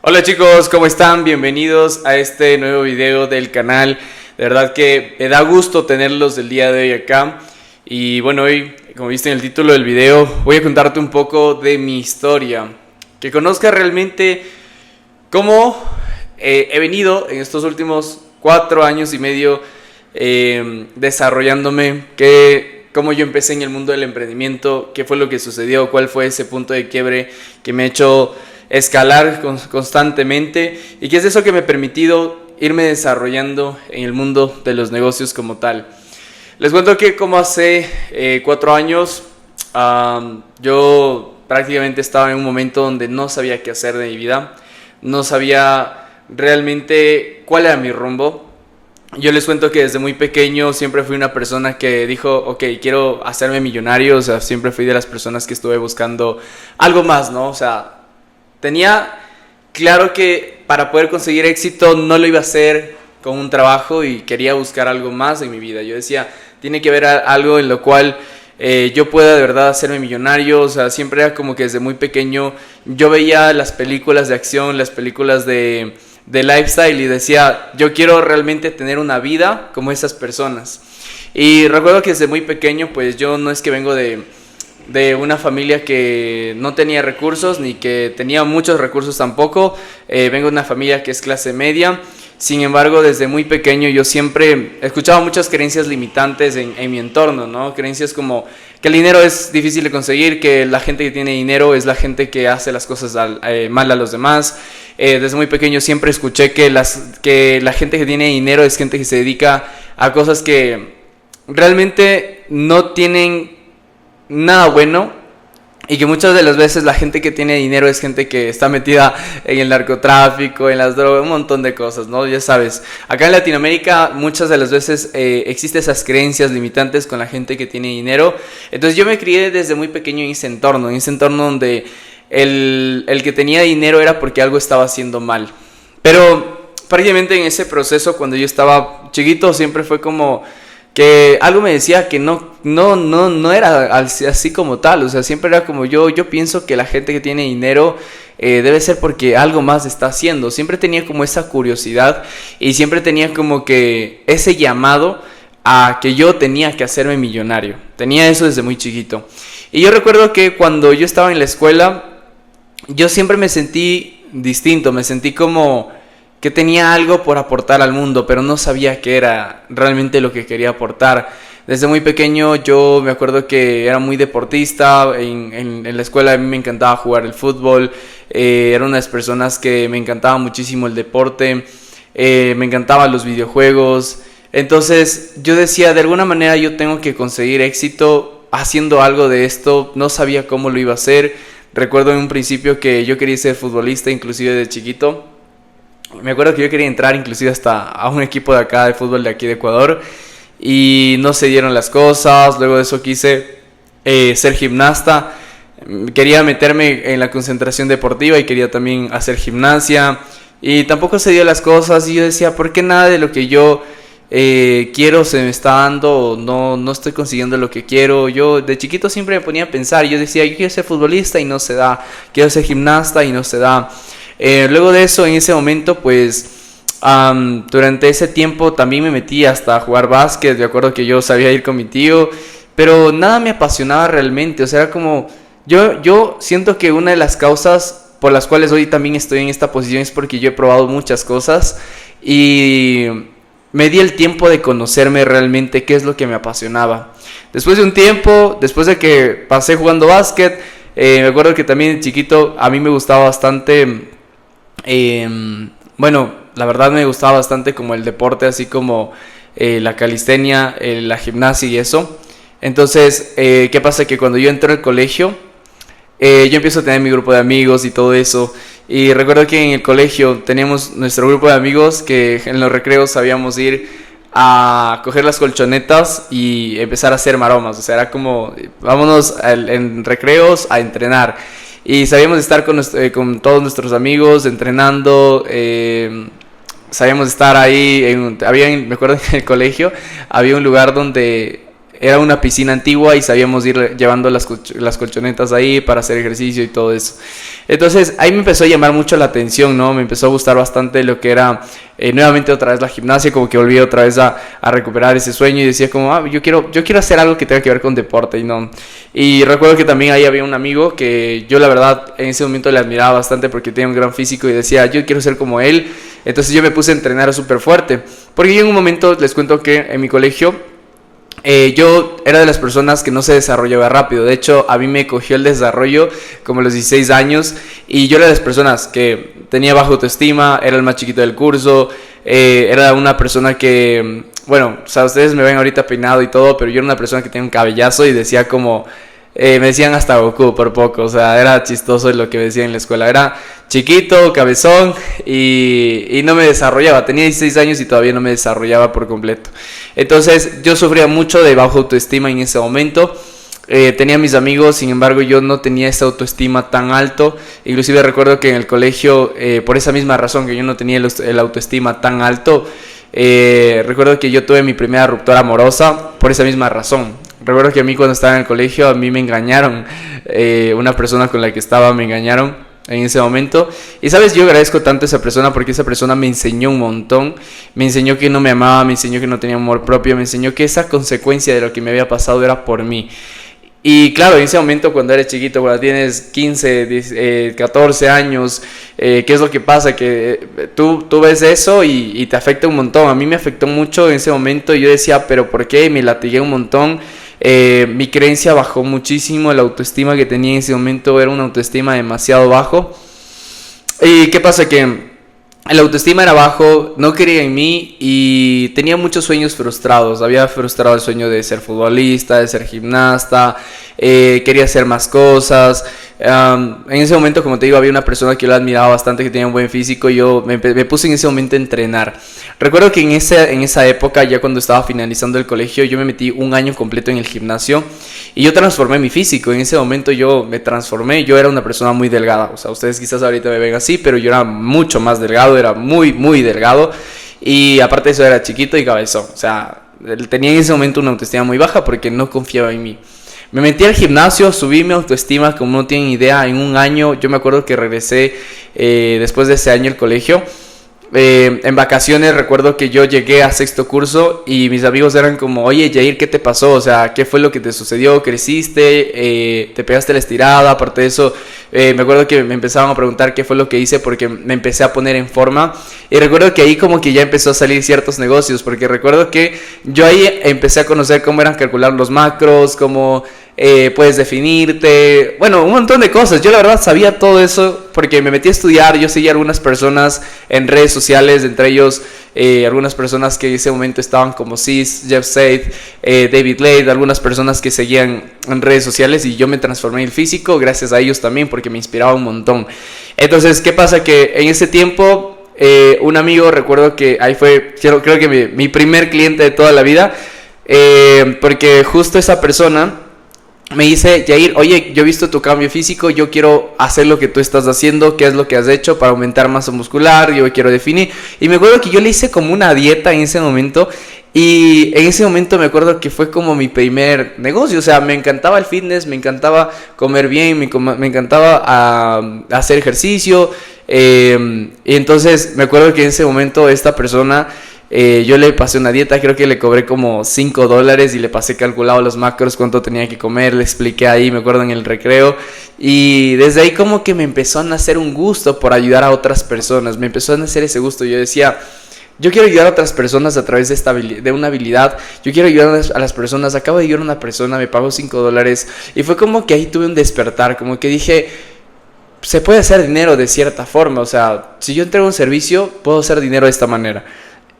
Hola chicos, ¿cómo están? Bienvenidos a este nuevo video del canal. De verdad que me da gusto tenerlos el día de hoy acá. Y bueno, hoy, como viste en el título del video, voy a contarte un poco de mi historia. Que conozcas realmente cómo he venido en estos últimos 4 años y medio desarrollándome, cómo yo empecé en el mundo del emprendimiento, qué fue lo que sucedió, cuál fue ese punto de quiebre que me ha hecho escalar constantemente y qué es eso que me ha permitido irme desarrollando en el mundo de los negocios como tal. Les cuento que como hace 4 años yo prácticamente estaba en un momento donde no sabía qué hacer de mi vida, no sabía realmente cuál era mi rumbo. Yo les cuento que desde muy pequeño siempre fui una persona que dijo, ok, quiero hacerme millonario. O sea, siempre fui de las personas que estuve buscando algo más, ¿no? O sea, tenía claro que para poder conseguir éxito no lo iba a hacer con un trabajo y quería buscar algo más en mi vida. Yo decía, tiene que haber algo en lo cual yo pueda de verdad hacerme millonario. O sea, siempre era como que desde muy pequeño yo veía las películas de acción, las películas de lifestyle y decía, yo quiero realmente tener una vida como esas personas. Y recuerdo que desde muy pequeño, pues yo no es que vengo de una familia que no tenía recursos, ni que tenía muchos recursos tampoco. Vengo de una familia que es clase media. Sin embargo, desde muy pequeño yo siempre escuchaba muchas creencias limitantes en mi entorno, ¿no? Creencias como que el dinero es difícil de conseguir, que la gente que tiene dinero es la gente que hace las cosas mal a los demás. Desde muy pequeño siempre escuché que la gente que tiene dinero es gente que se dedica a cosas que realmente no tienen nada bueno, y que muchas de las veces la gente que tiene dinero es gente que está metida en el narcotráfico, en las drogas, un montón de cosas, ¿no? Ya sabes, acá en Latinoamérica muchas de las veces existen esas creencias limitantes con la gente que tiene dinero. Entonces yo me crié desde muy pequeño en ese entorno donde el que tenía dinero era porque algo estaba haciendo mal. Pero prácticamente en ese proceso, cuando yo estaba chiquito, siempre fue como que algo me decía que no era así como tal. O sea, siempre era como yo pienso que la gente que tiene dinero debe ser porque algo más está haciendo. Siempre tenía como esa curiosidad y siempre tenía como que ese llamado a que yo tenía que hacerme millonario. Tenía eso desde muy chiquito. Y yo recuerdo que cuando yo estaba en la escuela, yo siempre me sentí distinto, me sentí como que tenía algo por aportar al mundo, pero no sabía qué era realmente lo que quería aportar. Desde muy pequeño yo me acuerdo que era muy deportista. En la escuela a mí me encantaba jugar el fútbol. Era una de las personas que me encantaba muchísimo el deporte. Me encantaban los videojuegos. Entonces yo decía, de alguna manera yo tengo que conseguir éxito haciendo algo de esto. No sabía cómo lo iba a hacer. Recuerdo en un principio que yo quería ser futbolista, inclusive de chiquito. Me acuerdo que yo quería entrar inclusive hasta a un equipo de acá de fútbol de aquí de Ecuador, y no se dieron las cosas. Luego de eso quise ser gimnasta. Quería meterme en la concentración deportiva y quería también hacer gimnasia, y tampoco se dio las cosas. Y yo decía, ¿por qué nada de lo que yo quiero se me está dando? No estoy consiguiendo lo que quiero. Yo de chiquito siempre me ponía a pensar. Yo decía, yo quiero ser futbolista y no se da. Quiero ser gimnasta y no se da. Luego de eso, en ese momento, pues durante ese tiempo también me metí hasta a jugar básquet. De acuerdo que yo sabía ir con mi tío, pero nada me apasionaba realmente. O sea, era como yo siento que una de las causas por las cuales hoy también estoy en esta posición es porque yo he probado muchas cosas y me di el tiempo de conocerme realmente qué es lo que me apasionaba. Después de un tiempo, después de que pasé jugando básquet, me acuerdo que también de chiquito a mí me gustaba bastante. Bueno, la verdad me gustaba bastante como el deporte, así como la calistenia, la gimnasia y eso. Entonces, ¿qué pasa? Que cuando yo entré al colegio, yo empiezo a tener mi grupo de amigos y todo eso. Y recuerdo que en el colegio teníamos nuestro grupo de amigos que en los recreos sabíamos ir a coger las colchonetas y empezar a hacer maromas. O sea, era como, vámonos en recreos a entrenar. Y sabíamos estar con todos nuestros amigos entrenando. Sabíamos estar ahí. Me acuerdo que en el colegio había un lugar donde era una piscina antigua y sabíamos ir llevando las colchonetas ahí para hacer ejercicio y todo eso. Entonces ahí me empezó a llamar mucho la atención, ¿no? Me empezó a gustar bastante lo que era nuevamente otra vez la gimnasia, como que volví otra vez a recuperar ese sueño y decía como, yo quiero hacer algo que tenga que ver con deporte y no. Y recuerdo que también ahí había un amigo que yo la verdad en ese momento le admiraba bastante porque tenía un gran físico y decía, yo quiero ser como él. Entonces yo me puse a entrenar súper fuerte, porque yo en un momento les cuento que en mi colegio yo era de las personas que no se desarrollaba rápido. De hecho, a mí me cogió el desarrollo como a los 16 años. Y yo era de las personas que tenía baja autoestima, era el más chiquito del curso. Era una persona que, bueno, o sea, ustedes me ven ahorita peinado y todo, pero yo era una persona que tenía un cabellazo y decía como... me decían hasta Goku por poco, o sea, era chistoso lo que me decían en la escuela. Era chiquito, cabezón y no me desarrollaba. Tenía 16 años y todavía no me desarrollaba por completo. Entonces yo sufría mucho de baja autoestima en ese momento. Tenía mis amigos, sin embargo yo no tenía esa autoestima tan alto. Inclusive recuerdo que en el colegio, por esa misma razón que yo no tenía el autoestima tan alto, recuerdo que yo tuve mi primera ruptura amorosa por esa misma razón. Recuerdo que a mí cuando estaba en el colegio, a mí me engañaron, una persona con la que estaba me engañaron en ese momento. Y sabes, yo agradezco tanto a esa persona porque esa persona me enseñó un montón. Me enseñó que no me amaba, me enseñó que no tenía amor propio, me enseñó que esa consecuencia de lo que me había pasado era por mí. Y claro, en ese momento cuando eres chiquito, cuando tienes 15, 10, 14 años, ¿qué es lo que pasa? Que tú ves eso y te afecta un montón. A mí me afectó mucho en ese momento y yo decía, ¿pero por qué? Me latigué un montón. Mi creencia bajó muchísimo, la autoestima que tenía en ese momento era una autoestima demasiado bajo. ¿Y qué pasa? Que la autoestima era bajo, no creía en mí y tenía muchos sueños frustrados. Había frustrado el sueño de ser futbolista, de ser gimnasta, quería hacer más cosas. En ese momento, como te digo, había una persona que yo la admiraba bastante, que tenía un buen físico, y yo me puse en ese momento a entrenar. Recuerdo que en esa época, ya cuando estaba finalizando el colegio, yo me metí un año completo en el gimnasio y yo transformé mi físico. En ese momento yo me transformé, yo era una persona muy delgada. O sea, ustedes quizás ahorita me ven así, pero yo era mucho más delgado, era muy, muy delgado. Y aparte de eso era chiquito y cabezón. O sea, tenía en ese momento una autoestima muy baja porque no confiaba en mí. Me metí al gimnasio, subí mi autoestima como no tienen idea. En un año, yo me acuerdo que regresé después de ese año al colegio. En vacaciones recuerdo que yo llegué a sexto curso y mis amigos eran como, oye Jair, ¿qué te pasó? O sea, ¿qué fue lo que te sucedió? ¿Creciste? ¿Te pegaste la estirada? Aparte de eso, me acuerdo que me empezaban a preguntar qué fue lo que hice porque me empecé a poner en forma. Y recuerdo que ahí como que ya empezó a salir ciertos negocios, porque recuerdo que yo ahí empecé a conocer cómo eran calcular los macros, cómo puedes definirte, bueno, un montón de cosas. Yo la verdad sabía todo eso porque me metí a estudiar. Yo seguía a algunas personas en redes sociales, entre ellos algunas personas que en ese momento estaban como Sis, Jeff Said, David Lade, algunas personas que seguían en redes sociales, y yo me transformé en el físico gracias a ellos también porque me inspiraba un montón. Entonces, ¿qué pasa? Que en ese tiempo un amigo, recuerdo que ahí fue, creo que mi primer cliente de toda la vida, porque justo esa persona me dice, Jair, oye, yo he visto tu cambio físico, yo quiero hacer lo que tú estás haciendo, ¿qué es lo que has hecho para aumentar masa muscular? Yo quiero definir. Y me acuerdo que yo le hice como una dieta en ese momento, y en ese momento me acuerdo que fue como mi primer negocio. O sea, me encantaba el fitness, me encantaba comer bien, me encantaba hacer ejercicio, y entonces me acuerdo que en ese momento esta persona... yo le pasé una dieta, creo que le cobré como $5 y le pasé calculado los macros, cuánto tenía que comer, le expliqué ahí, me acuerdo en el recreo, y desde ahí como que me empezó a nacer un gusto por ayudar a otras personas, me empezó a nacer ese gusto. Yo decía, yo quiero ayudar a otras personas a través de una habilidad, yo quiero ayudar a las personas. Acabo de ayudar a una persona, me pagó $5 y fue como que ahí tuve un despertar, como que dije, se puede hacer dinero de cierta forma. O sea, si yo entrego un servicio, puedo hacer dinero de esta manera.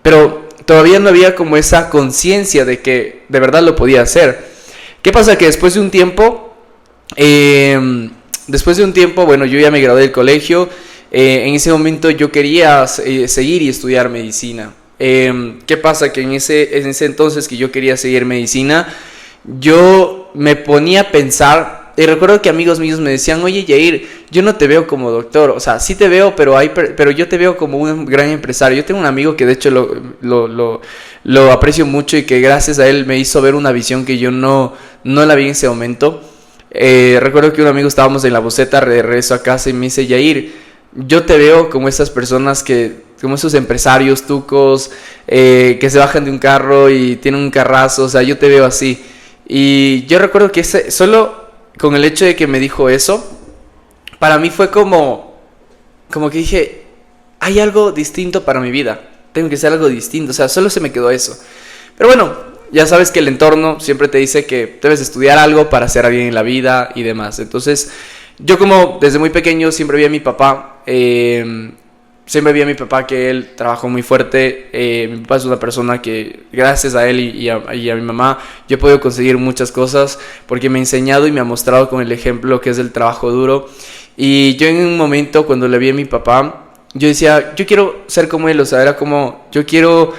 Pero todavía no había como esa conciencia de que de verdad lo podía hacer. ¿Qué pasa? Que después de un tiempo, bueno, yo ya me gradué del colegio. En ese momento yo quería seguir y estudiar medicina. ¿Qué pasa? Que en ese entonces que yo quería seguir medicina, yo me ponía a pensar. Y recuerdo que amigos míos me decían, oye Jair, yo no te veo como doctor, o sea, sí te veo, pero yo te veo como un gran empresario. Yo tengo un amigo que de hecho lo aprecio mucho y que gracias a él me hizo ver una visión que yo no la vi en ese momento. Recuerdo que un amigo estábamos en la buseta de regreso a casa y me dice, Yair, yo te veo como esas personas como esos empresarios tucos, que se bajan de un carro y tienen un carrazo, o sea, yo te veo así. Y yo recuerdo que solo con el hecho de que me dijo eso, para mí fue como que dije, hay algo distinto para mi vida, tengo que hacer algo distinto, o sea, solo se me quedó eso. Pero bueno, ya sabes que el entorno siempre te dice que debes estudiar algo para ser alguien en la vida y demás. Entonces, yo como desde muy pequeño siempre vi a mi papá, que él trabajó muy fuerte. Mi papá es una persona que gracias a él y a mi mamá yo he podido conseguir muchas cosas porque me ha enseñado y me ha mostrado con el ejemplo que es el trabajo duro. Y yo en un momento cuando le vi a mi papá, yo decía, yo quiero ser como él, o sea, era como, yo quiero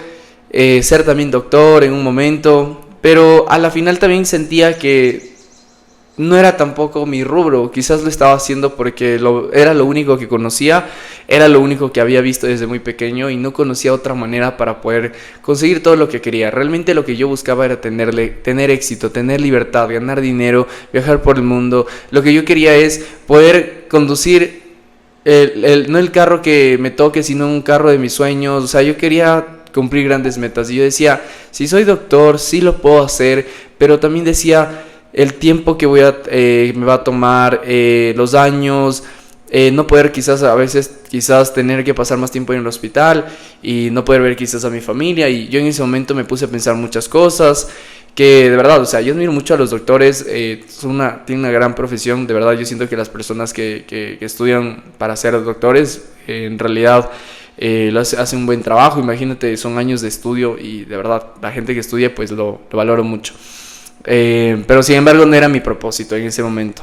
ser también doctor en un momento, pero a la final también sentía que no era tampoco mi rubro, quizás lo estaba haciendo porque era lo único que conocía, era lo único que había visto desde muy pequeño y no conocía otra manera para poder conseguir todo lo que quería. Realmente lo que yo buscaba era tener éxito, tener libertad, ganar dinero, viajar por el mundo. Lo que yo quería es poder conducir no el carro que me toque, sino un carro de mis sueños. O sea, yo quería cumplir grandes metas y yo decía, si soy doctor, sí lo puedo hacer, pero también decía, el tiempo que me va a tomar, los años, no poder a veces tener que pasar más tiempo en el hospital y no poder ver quizás a mi familia. Y yo en ese momento me puse a pensar muchas cosas que de verdad, o sea, yo admiro mucho a los doctores, tienen una gran profesión. De verdad, yo siento que las personas que estudian para ser doctores en realidad hacen un buen trabajo. Imagínate, son años de estudio y de verdad la gente que estudia pues lo valoro mucho. Pero sin embargo no era mi propósito en ese momento.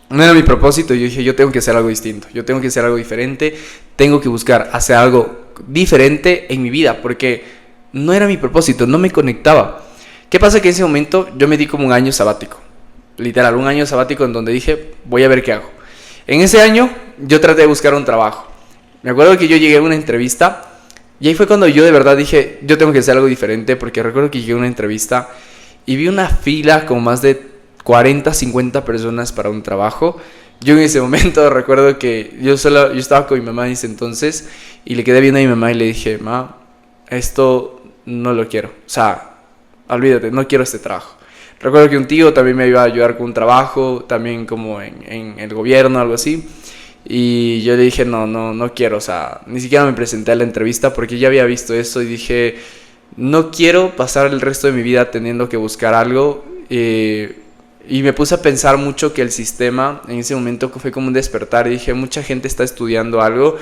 No era mi propósito. Yo dije, yo tengo que hacer algo distinto, yo tengo que hacer algo diferente, tengo que buscar hacer algo diferente en mi vida, porque no era mi propósito, no me conectaba. ¿Qué pasa? Que en ese momento yo me di como un año sabático, literal, un año sabático en donde dije, voy a ver qué hago. En ese año yo traté de buscar un trabajo. Me acuerdo que yo llegué a una entrevista y ahí fue cuando yo de verdad dije, yo tengo que hacer algo diferente, porque recuerdo que llegué a una entrevista y vi una fila como más de 40, 50 personas para un trabajo. Yo en ese momento recuerdo que yo estaba con mi mamá en ese entonces y le quedé viendo a mi mamá y le dije, ma, esto no lo quiero. O sea, olvídate, no quiero este trabajo. Recuerdo que un tío también me iba a ayudar con un trabajo, también como en el gobierno, algo así. Y yo le dije, no quiero. O sea, ni siquiera me presenté a la entrevista porque ya había visto eso y dije, no quiero pasar el resto de mi vida teniendo que buscar algo. Y me puse a pensar mucho que el sistema en ese momento fue como un despertar y dije, mucha gente está estudiando algo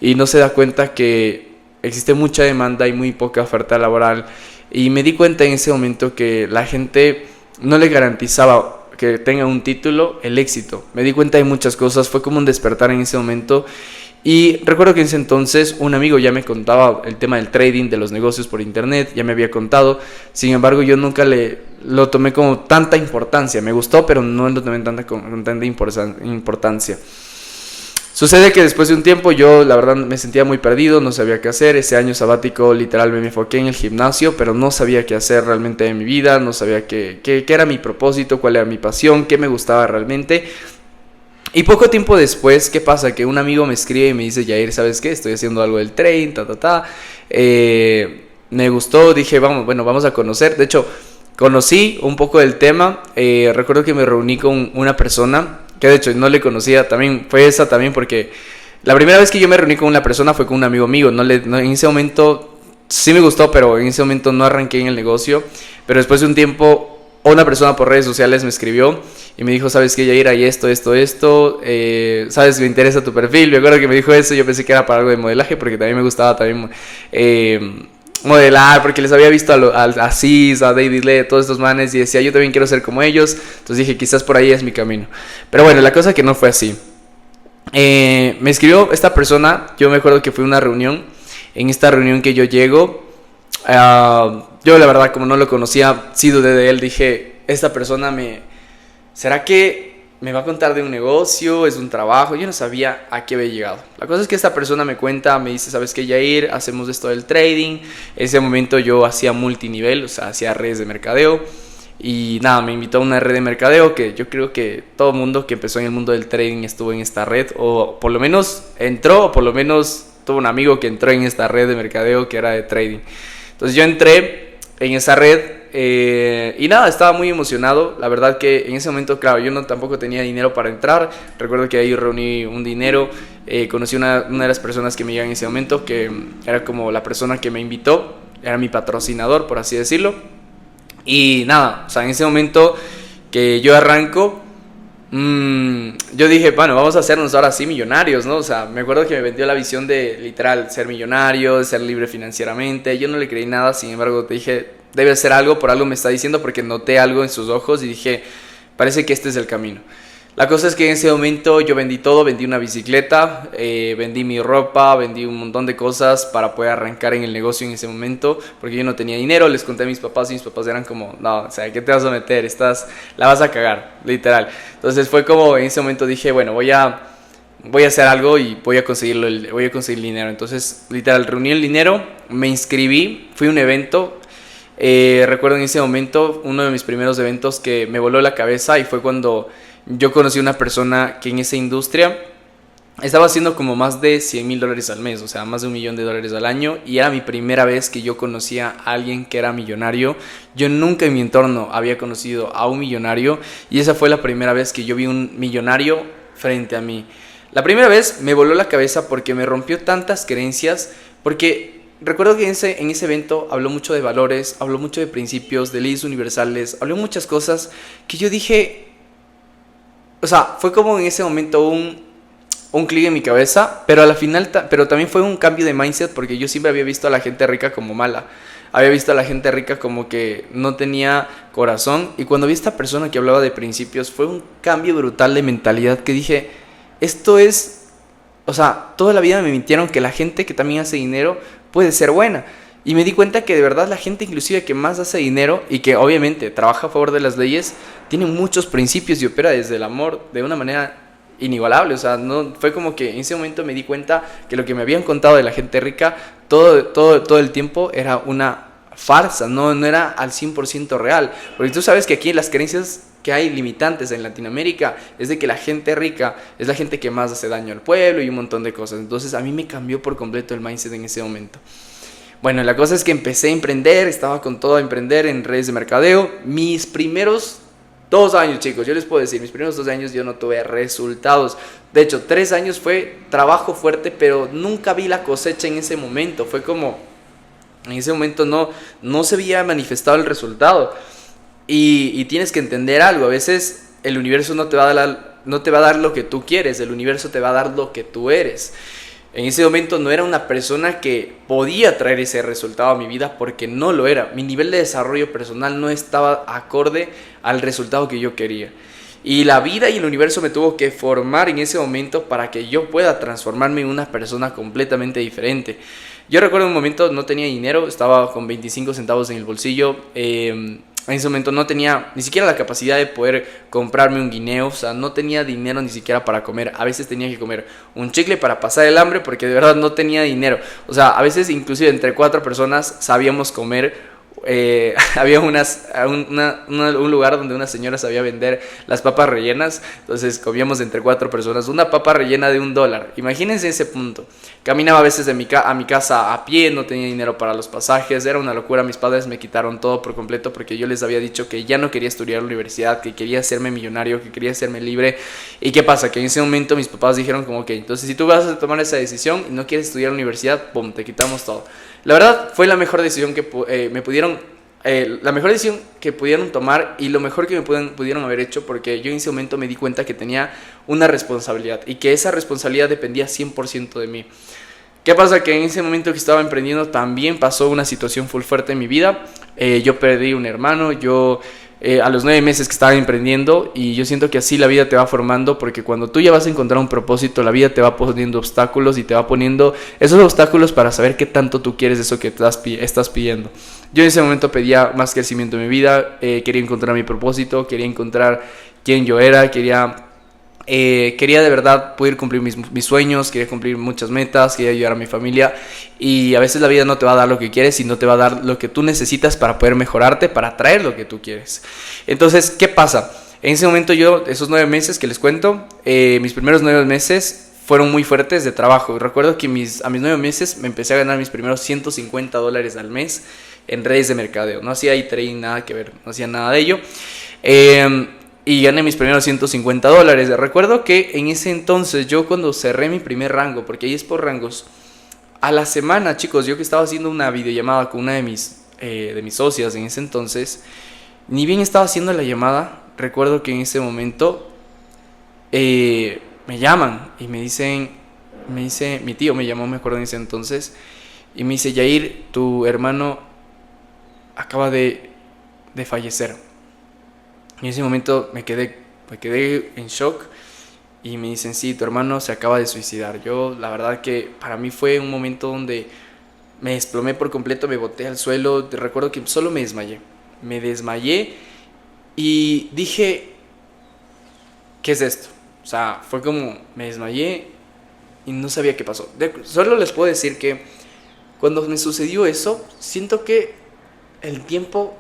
y no se da cuenta que existe mucha demanda y muy poca oferta laboral. Y me di cuenta en ese momento que la gente no le garantizaba que tenga un título el éxito. Me di cuenta de muchas cosas, fue como un despertar en ese momento. Y recuerdo que en ese entonces un amigo ya me contaba el tema del trading, de los negocios por internet, ya me había contado. Sin embargo, yo nunca lo tomé como tanta importancia. Me gustó, pero no lo tomé con tanta importancia. Sucede que después de un tiempo yo la verdad me sentía muy perdido, no sabía qué hacer. Ese año sabático literal me enfoqué en el gimnasio, pero no sabía qué hacer realmente en mi vida, no sabía qué era mi propósito, cuál era mi pasión, qué me gustaba realmente. Y poco tiempo después, ¿qué pasa? Que un amigo me escribe y me dice, Yair, ¿sabes qué? Estoy haciendo algo del trading, me gustó, dije, vamos a conocer. De hecho, conocí un poco del tema. Recuerdo que me reuní con una persona que de hecho no le conocía, también fue esa también porque la primera vez que yo me reuní con una persona fue con un amigo mío. En ese momento sí me gustó, pero en ese momento no arranqué en el negocio. Pero después de un tiempo, una persona por redes sociales me escribió y me dijo, ¿sabes qué, Yair? Hay esto, ¿sabes? Me interesa tu perfil. Me acuerdo que me dijo eso, yo pensé que era para algo de modelaje porque también me gustaba modelar, porque les había visto a Cis, a David Lee, todos estos manes, y decía, yo también quiero ser como ellos. Entonces dije, quizás por ahí es mi camino. Pero bueno, la cosa es que no fue así. Me escribió esta persona, yo me acuerdo que fue una reunión. En esta reunión que yo llego, yo la verdad como no lo conocía, sí dudé de él, dije, esta persona ¿será que me va a contar de un negocio, es un trabajo, yo no sabía a qué había llegado. La cosa es que esta persona me cuenta, me dice, ¿sabes qué, Yair? Hacemos esto del trading. En ese momento yo hacía multinivel, o sea, hacía redes de mercadeo. Y nada, me invitó a una red de mercadeo que yo creo que todo mundo que empezó en el mundo del trading estuvo en esta red, o por lo menos entró, o por lo menos tuvo un amigo que entró en esta red de mercadeo que era de trading. Entonces yo entré en esa red y nada, estaba muy emocionado. La verdad que en ese momento, claro, yo no tampoco tenía dinero para entrar. Recuerdo que ahí reuní un dinero, conocí una de las personas que me llegan en ese momento, que era como la persona que me invitó, era mi patrocinador, por así decirlo. Y nada, o sea, en ese momento que yo arranco, yo dije, bueno, vamos a hacernos ahora sí millonarios, ¿no? O sea, me acuerdo que me vendió la visión de literal ser millonario, de ser libre financieramente. Yo no le creí nada, sin embargo, te dije, debe hacer algo, por algo me está diciendo, porque noté algo en sus ojos y dije, parece que este es el camino. La cosa es que en ese momento yo vendí todo, vendí una bicicleta, vendí mi ropa, vendí un montón de cosas para poder arrancar en el negocio en ese momento, porque yo no tenía dinero. Les conté a mis papás y mis papás eran como, no, o sea, ¿qué te vas a meter? La vas a cagar, literal. Entonces fue como, en ese momento dije, bueno, voy a hacer algo y voy a conseguir dinero. Entonces, literal, reuní el dinero, me inscribí, fui a un evento. Recuerdo en ese momento, uno de mis primeros eventos que me voló la cabeza, y fue cuando yo conocí a una persona que en esa industria estaba haciendo como más de $100,000 al mes, o sea, más de $1,000,000 al año, y era mi primera vez que yo conocía a alguien que era millonario. Yo nunca en mi entorno había conocido a un millonario, y esa fue la primera vez que yo vi un millonario frente a mí. La primera vez me voló la cabeza porque me rompió tantas creencias, porque recuerdo que en ese evento habló mucho de valores, habló mucho de principios, de leyes universales, habló muchas cosas que yo dije, o sea, fue como en ese momento un clic en mi cabeza, pero a la final, pero también fue un cambio de mindset, porque yo siempre había visto a la gente rica como mala, había visto a la gente rica como que no tenía corazón, y cuando vi a esta persona que hablaba de principios, fue un cambio brutal de mentalidad que dije, esto es, o sea, toda la vida me mintieron que la gente que también hace dinero puede ser buena. Y me di cuenta que de verdad la gente inclusive que más hace dinero y que obviamente trabaja a favor de las leyes, tiene muchos principios y opera desde el amor de una manera inigualable. O sea, no fue como que en ese momento me di cuenta que lo que me habían contado de la gente rica todo el tiempo era una farsa, no era al 100% real. Porque tú sabes que aquí las creencias que hay limitantes en Latinoamérica es de que la gente rica es la gente que más hace daño al pueblo y un montón de cosas. Entonces a mí me cambió por completo el mindset en ese momento. Bueno, la cosa es que empecé a emprender, estaba con todo a emprender en redes de mercadeo. Mis primeros 2 años, chicos, yo les puedo decir, mis primeros 2 años yo no tuve resultados. De hecho, 3 años fue trabajo fuerte, pero nunca vi la cosecha en ese momento. Fue como, en ese momento no se había manifestado el resultado. Y tienes que entender algo, a veces el universo no te va a dar lo que tú quieres, el universo te va a dar lo que tú eres. En ese momento no era una persona que podía traer ese resultado a mi vida, porque no lo era. Mi nivel de desarrollo personal no estaba acorde al resultado que yo quería. Y la vida y el universo me tuvo que formar en ese momento para que yo pueda transformarme en una persona completamente diferente. Yo recuerdo un momento, no tenía dinero, estaba con 25 centavos en el bolsillo. En ese momento no tenía ni siquiera la capacidad de poder comprarme un guineo, o sea, no tenía dinero ni siquiera para comer. A veces tenía que comer un chicle para pasar el hambre, porque de verdad no tenía dinero. O sea, a veces inclusive entre 4 personas sabíamos comer. Había un lugar donde una señora sabía vender las papas rellenas. Entonces comíamos entre 4 personas una papa rellena de $1. Imagínense ese punto. Caminaba a veces a mi casa a pie, no tenía dinero para los pasajes, era una locura. Mis padres me quitaron todo por completo, porque yo les había dicho que ya no quería estudiar en la universidad, que quería hacerme millonario, que quería hacerme libre. ¿Y qué pasa? Que en ese momento mis papás dijeron como que, entonces si tú vas a tomar esa decisión y no quieres estudiar en la universidad, pum, te quitamos todo. La verdad fue la mejor decisión que la mejor decisión que pudieron tomar, y lo mejor que me pudieron haber hecho, porque yo en ese momento me di cuenta que tenía una responsabilidad y que esa responsabilidad dependía 100% de mí. ¿Qué pasa? Que en ese momento que estaba emprendiendo también pasó una situación full fuerte en mi vida. Yo perdí un hermano, a los 9 meses que estaba emprendiendo, y yo siento que así la vida te va formando, porque cuando tú ya vas a encontrar un propósito, la vida te va poniendo obstáculos y te va poniendo esos obstáculos para saber qué tanto tú quieres eso que estás pidiendo. Yo en ese momento pedía más crecimiento en mi vida, quería encontrar mi propósito, quería encontrar quién yo era, quería Quería de verdad poder cumplir mis sueños, quería cumplir muchas metas, quería ayudar a mi familia, y a veces la vida no te va a dar lo que quieres, sino te va a dar lo que tú necesitas para poder mejorarte, para traer lo que tú quieres. Entonces, ¿qué pasa? En ese momento yo, esos 9 meses que les cuento, mis primeros 9 meses fueron muy fuertes de trabajo. Recuerdo que a mis 9 meses me empecé a ganar mis primeros $150 al mes en redes de mercadeo. No hacía trading, nada que ver, no hacía nada de ello. Y gané mis primeros $150. Recuerdo que en ese entonces, yo cuando cerré mi primer rango, porque ahí es por rangos, a la semana, chicos, yo que estaba haciendo una videollamada con una de mis socias en ese entonces, ni bien estaba haciendo la llamada, recuerdo que en ese momento me llaman y me dice, mi tío me llamó, me acuerdo en ese entonces, y me dice: Yair, tu hermano acaba de fallecer. Y en ese momento me quedé en shock, y me dicen: sí, tu hermano se acaba de suicidar. Yo, la verdad que para mí fue un momento donde me desplomé por completo, me boté al suelo. Recuerdo que solo me desmayé y dije: ¿qué es esto? O sea, fue como, me desmayé y no sabía qué pasó. Solo les puedo decir que cuando me sucedió eso, siento que el tiempo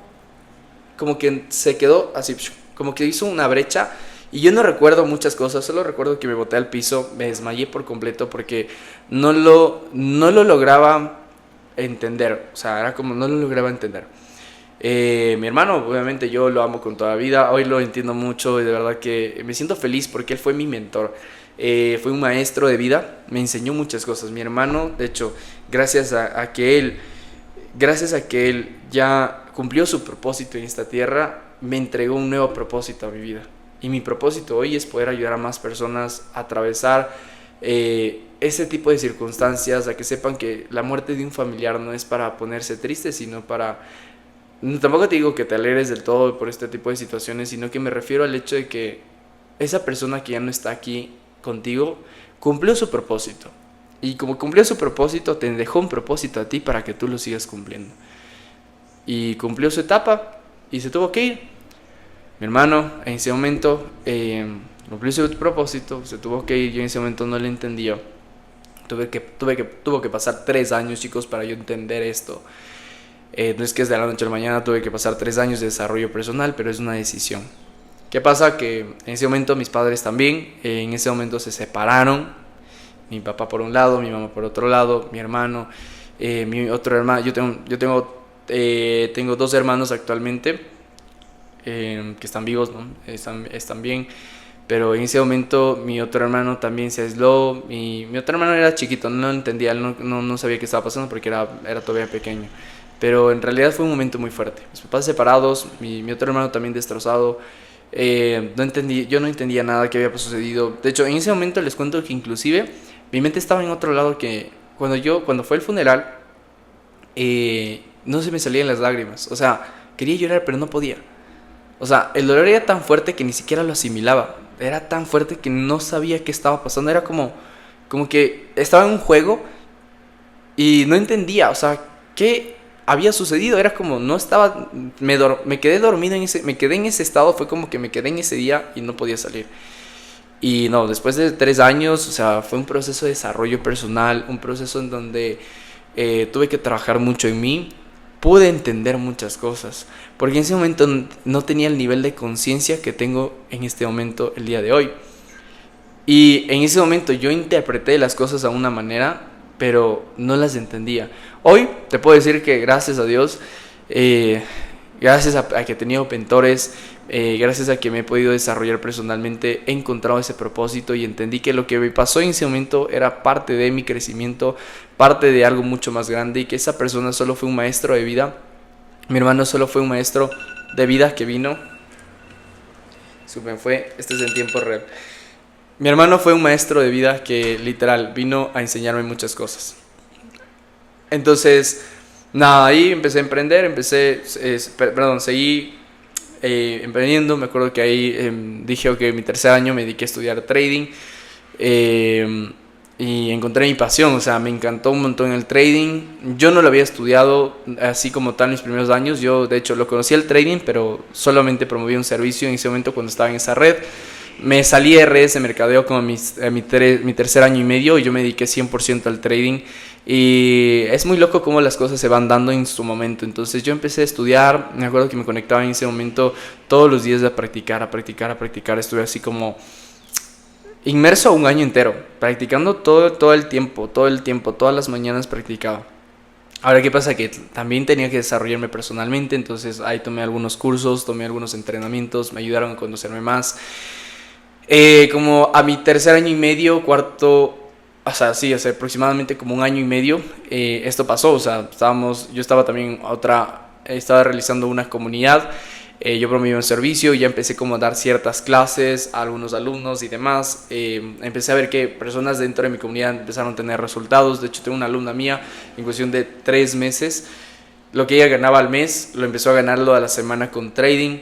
como que se quedó así, como que hizo una brecha, y yo no recuerdo muchas cosas, solo recuerdo que me boté al piso, me desmayé por completo porque no lo lograba entender. O sea, era como, no lo lograba entender. Mi hermano, obviamente yo lo amo con toda la vida, hoy lo entiendo mucho y de verdad que me siento feliz porque él fue mi mentor. Fue un maestro de vida, me enseñó muchas cosas. Mi hermano, de hecho, gracias a que él ya cumplió su propósito en esta tierra, me entregó un nuevo propósito a mi vida. Y mi propósito hoy es poder ayudar a más personas a atravesar ese tipo de circunstancias, a que sepan que la muerte de un familiar no es para ponerse triste, sino para... Tampoco te digo que te alegres del todo por este tipo de situaciones, sino que me refiero al hecho de que esa persona que ya no está aquí contigo cumplió su propósito. Y como cumplió su propósito, te dejó un propósito a ti para que tú lo sigas cumpliendo. Y cumplió su etapa y se tuvo que ir. Mi hermano en ese momento cumplió su propósito, se tuvo que ir. Yo en ese momento no le entendía. Tuvo que pasar 3 años, chicos, para yo entender esto. No es que es de la noche a la mañana, tuve que pasar 3 años de desarrollo personal, pero es una decisión. ¿Qué pasa? Que en ese momento mis padres también, en ese momento se separaron. Mi papá por un lado, mi mamá por otro lado, mi hermano, mi otro hermano. Tengo 2 hermanos actualmente que están vivos, ¿no? Están bien. Pero en ese momento mi otro hermano también se aisló. Mi otro hermano era chiquito, no entendía, no sabía qué estaba pasando porque era todavía pequeño. Pero en realidad fue un momento muy fuerte. Mis papás separados, mi otro hermano también destrozado. Yo no entendía nada que había sucedido. De hecho, en ese momento les cuento que inclusive mi mente estaba en otro lado, que cuando fue el funeral, no se me salían las lágrimas. O sea, quería llorar pero no podía. O sea, el dolor era tan fuerte que ni siquiera lo asimilaba. Era tan fuerte que no sabía qué estaba pasando. Era como que estaba en un juego y no entendía, o sea, qué había sucedido. Era como, no estaba, me quedé dormido me quedé en ese estado. Fue como que me quedé en ese día y no podía salir. Y no, después de 3 años, o sea, fue un proceso de desarrollo personal, un proceso en donde tuve que trabajar mucho en mí. Pude entender muchas cosas, porque en ese momento no tenía el nivel de conciencia que tengo en este momento, el día de hoy. Y en ese momento yo interpreté las cosas a una manera, pero no las entendía. Hoy te puedo decir que gracias a Dios, gracias a que he tenido mentores, gracias a que me he podido desarrollar personalmente, he encontrado ese propósito y entendí que lo que me pasó en ese momento era parte de mi crecimiento, parte de algo mucho más grande, y que esa persona solo fue un maestro de vida. Mi hermano solo fue un maestro de vida que vino. Este es en tiempo real. Mi hermano fue un maestro de vida que literal vino a enseñarme muchas cosas. Entonces, nada, ahí empecé a emprender, seguí emprendiendo. Me acuerdo que ahí dije, ok, mi 3er año me dediqué a estudiar trading, y encontré mi pasión. O sea, me encantó un montón el trading. Yo no lo había estudiado así como tal en mis primeros años. Yo de hecho lo conocía el trading, pero solamente promovía un servicio en ese momento cuando estaba en esa red. Me salí de redes de mercadeo como mi tercer año y medio y yo me dediqué 100% al trading. Y es muy loco cómo las cosas se van dando en su momento. Entonces yo empecé a estudiar, me acuerdo que me conectaba en ese momento todos los días a practicar, a practicar, a practicar. Estuve así como inmerso un año entero, practicando todo el tiempo, todas las mañanas practicaba. Ahora, ¿qué pasa? Que también tenía que desarrollarme personalmente, entonces ahí tomé algunos cursos, tomé algunos entrenamientos, me ayudaron a conocerme más. Como a mi tercer año y medio, cuarto, o sea, sí, hace aproximadamente como un año y medio, esto pasó, o sea, yo estaba también estaba realizando una comunidad, yo promoví un servicio, ya empecé como a dar ciertas clases a algunos alumnos y demás, empecé a ver que personas dentro de mi comunidad empezaron a tener resultados. De hecho tengo una alumna mía en cuestión de 3 meses, lo que ella ganaba al mes, lo empezó a ganarlo a la semana con trading.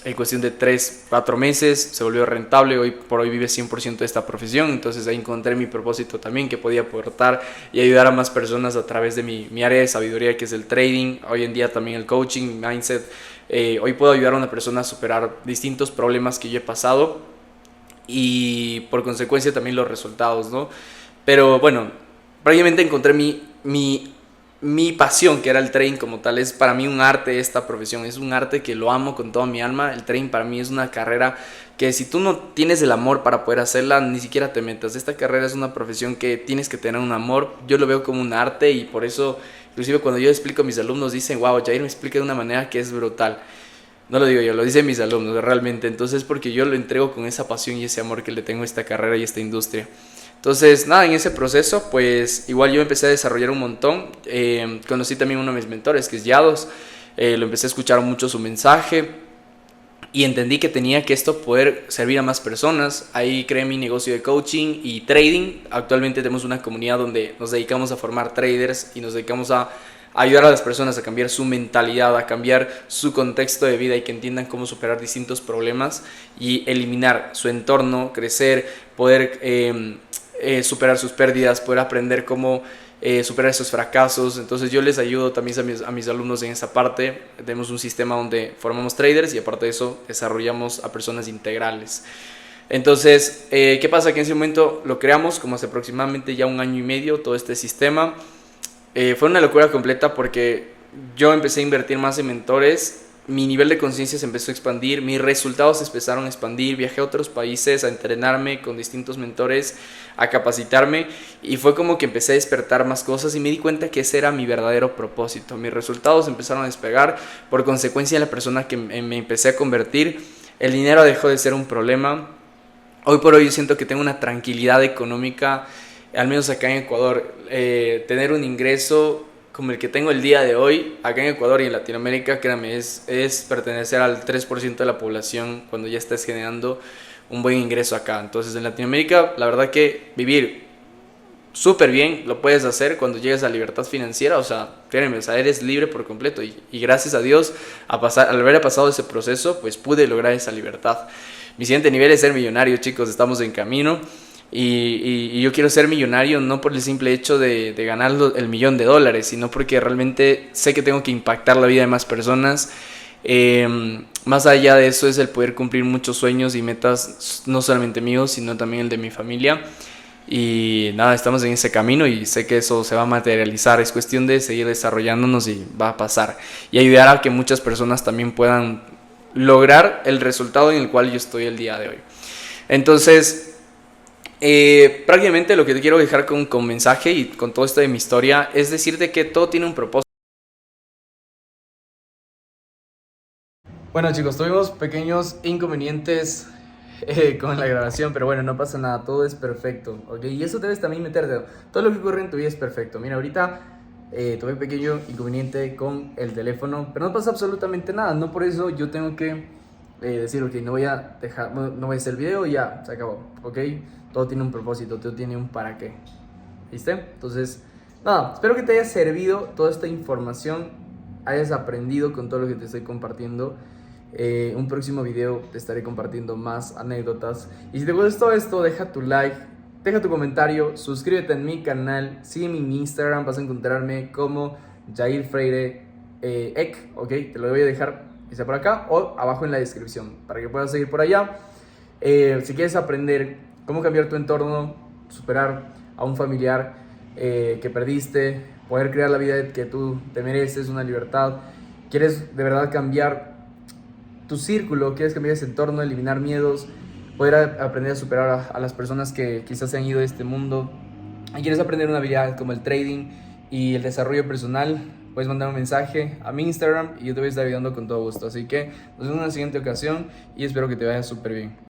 En cuestión de 3, 4 meses se volvió rentable, hoy por hoy vive 100% de esta profesión. Entonces ahí encontré mi propósito también, que podía aportar y ayudar a más personas a través de mi área de sabiduría, que es el trading, hoy en día también el coaching, mindset. Hoy puedo ayudar a una persona a superar distintos problemas que yo he pasado y por consecuencia también los resultados, ¿no? Pero bueno, prácticamente encontré mi pasión, que era el trading como tal. Es para mí un arte esta profesión, es un arte que lo amo con toda mi alma. El trading para mí es una carrera que si tú no tienes el amor para poder hacerla, ni siquiera te metas. Esta carrera es una profesión que tienes que tener un amor. Yo lo veo como un arte y por eso, inclusive cuando yo explico a mis alumnos, dicen, wow, Jair me explica de una manera que es brutal. No lo digo yo, lo dicen mis alumnos realmente. Entonces porque yo lo entrego con esa pasión y ese amor que le tengo a esta carrera y a esta industria. Entonces, nada, en ese proceso, pues igual yo empecé a desarrollar un montón. Conocí también uno de mis mentores, que es Yados. Lo empecé a escuchar mucho su mensaje y entendí que tenía que esto poder servir a más personas. Ahí creé mi negocio de coaching y trading. Actualmente tenemos una comunidad donde nos dedicamos a formar traders y nos dedicamos a ayudar a las personas a cambiar su mentalidad, a cambiar su contexto de vida y que entiendan cómo superar distintos problemas y eliminar su entorno, crecer, poder superar sus pérdidas, poder aprender cómo superar esos fracasos. Entonces yo les ayudo también a mis alumnos en esa parte. Tenemos un sistema donde formamos traders y aparte de eso desarrollamos a personas integrales. Entonces, ¿qué pasa? Que en ese momento lo creamos como hace aproximadamente ya un año y medio, todo este sistema. Fue una locura completa porque yo empecé a invertir más en mentores, mi nivel de conciencia se empezó a expandir, mis resultados se empezaron a expandir, viajé a otros países a entrenarme con distintos mentores, a capacitarme y fue como que empecé a despertar más cosas y me di cuenta que ese era mi verdadero propósito. Mis resultados empezaron a despegar, por consecuencia de la persona que me empecé a convertir, el dinero dejó de ser un problema. Hoy por hoy yo siento que tengo una tranquilidad económica, al menos acá en Ecuador. Tener un ingreso como el que tengo el día de hoy, acá en Ecuador y en Latinoamérica, créanme, es pertenecer al 3% de la población cuando ya estás generando un buen ingreso acá. Entonces en Latinoamérica, la verdad que vivir súper bien lo puedes hacer cuando llegues a libertad financiera, o sea, créanme, o sea, eres libre por completo y gracias a Dios, al haber pasado ese proceso, pues pude lograr esa libertad. Mi siguiente nivel es ser millonario, chicos, estamos en camino. Y yo quiero ser millonario no por el simple hecho de ganar el $1.000.000, sino porque realmente sé que tengo que impactar la vida de más personas. Más allá de eso es el poder cumplir muchos sueños y metas, no solamente míos, sino también el de mi familia. Y nada, estamos en ese camino y sé que eso se va a materializar. Es cuestión de seguir desarrollándonos y va a pasar. Y ayudar a que muchas personas también puedan lograr el resultado en el cual yo estoy el día de hoy. Entonces, prácticamente lo que te quiero dejar con mensaje y con todo esto de mi historia es decirte que todo tiene un propósito. Bueno, chicos, tuvimos pequeños inconvenientes con la grabación, pero bueno, no pasa nada, todo es perfecto, ¿ok? Y eso debes también meterte, todo lo que ocurre en tu vida es perfecto. Mira, ahorita tuve un pequeño inconveniente con el teléfono, pero no pasa absolutamente nada, no por eso yo tengo que decir, ok, no voy a hacer el video y ya, se acabó, ¿ok? Todo tiene un propósito, todo tiene un para qué, ¿viste? Entonces, nada, espero que te haya servido toda esta información, hayas aprendido con todo lo que te estoy compartiendo. Un próximo video te estaré compartiendo más anécdotas. Y si te gustó esto, deja tu like, deja tu comentario, suscríbete en mi canal, sígueme en mi Instagram, vas a encontrarme como Jair Freire Ek, ¿ok? Te lo voy a dejar, sea por acá o abajo en la descripción, para que puedas seguir por allá. Si quieres aprender cómo cambiar tu entorno, superar a un familiar que perdiste, poder crear la vida que tú te mereces, una libertad, quieres de verdad cambiar tu círculo, quieres cambiar ese entorno, eliminar miedos, poder aprender a superar a las personas que quizás se han ido de este mundo, y quieres aprender una habilidad como el trading y el desarrollo personal, puedes mandar un mensaje a mi Instagram y yo te voy a estar ayudando con todo gusto. Así que nos vemos en una siguiente ocasión y espero que te vaya súper bien.